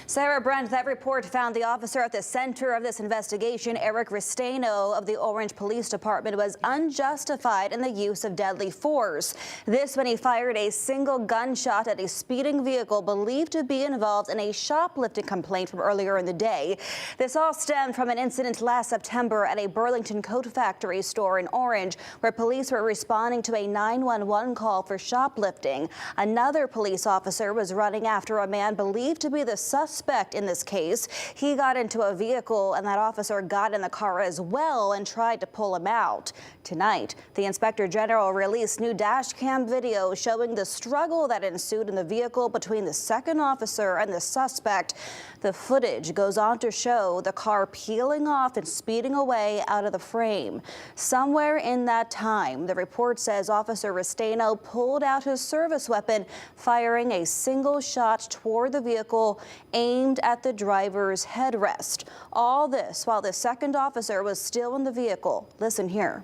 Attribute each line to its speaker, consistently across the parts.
Speaker 1: Sarah Brent, that report found the officer at the center of this investigation, Eric Ristaino of the Orange Police Department, was unjustified in the use of deadly force. This when he fired a single gunshot at a speeding vehicle believed to be involved in a shoplifting complaint from earlier in the day. This all stemmed from an incident last September at a Burlington coat factory store in Orange, where police were responding to a 911 call for shoplifting. Another police officer was running after a man believed to be the suspect in this case. He got into a vehicle and that officer got in the car as well and tried to pull him out. Tonight, the Inspector General released new dash cam video showing the struggle that ensued in the vehicle between the second officer and the suspect. The footage goes on to show the car peeling off and speeding away out of the frame. Somewhere in that time, the report says Officer Ristaino pulled out his service weapon, firing a single shot toward the vehicle aimed at the driver's headrest. All this while the second officer was still in the vehicle. Listen here.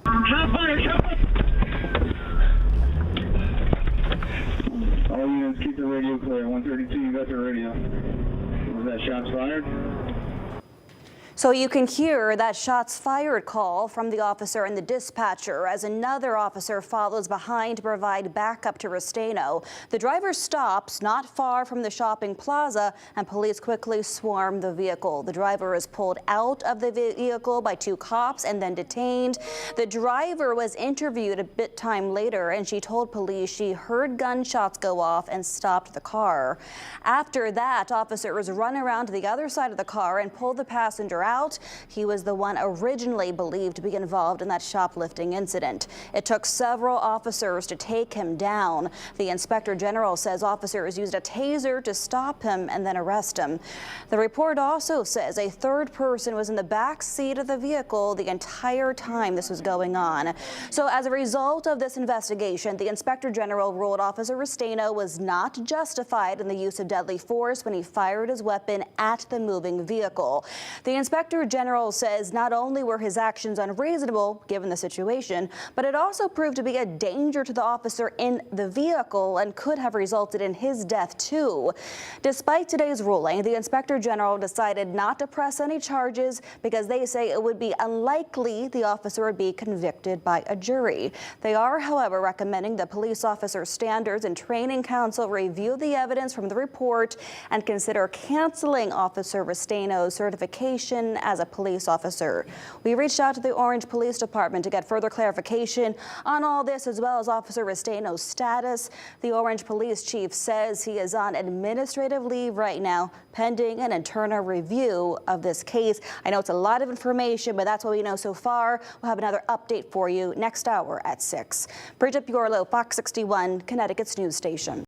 Speaker 2: Shot fired, shot fired. All units, keep the radio clear. 132, you got the radio. Was that shots fired?
Speaker 1: So you can hear that shots fired call from the officer and the dispatcher as another officer follows behind to provide backup to Ristaino. The driver stops not far from the shopping plaza and police quickly swarm the vehicle. The driver is pulled out of the vehicle by two cops and then detained. The driver was interviewed a bit time later and she told police she heard gunshots go off and stopped the car. After that, officers run around to the other side of the car and pull the passenger out. He was the one originally believed to be involved in that shoplifting incident. It took several officers to take him down. The Inspector General says officers used a taser to stop him and then arrest him. The report also says a third person was in the back seat of the vehicle the entire time this was going on. So as a result of this investigation, the Inspector General ruled Officer Ristaino was not justified in the use of deadly force when he fired his weapon at the moving vehicle. The Inspector General says not only were his actions unreasonable given the situation, but it also proved to be a danger to the officer in the vehicle and could have resulted in his death too. Despite today's ruling, the Inspector General decided not to press any charges because they say it would be unlikely the officer would be convicted by a jury. They are, however, recommending the Police Officer Standards and Training Council review the evidence from the report and consider canceling Officer Ristaino's certification as a police officer. We reached out to the Orange Police Department to get further clarification on all this, as well as Officer Ristaino's status. The Orange Police Chief says he is on administrative leave right now, pending an internal review of this case. I know it's a lot of information, but that's what we know so far. We'll have another update for you next hour at 6. Bridget Buorlo, Fox 61, Connecticut's news station.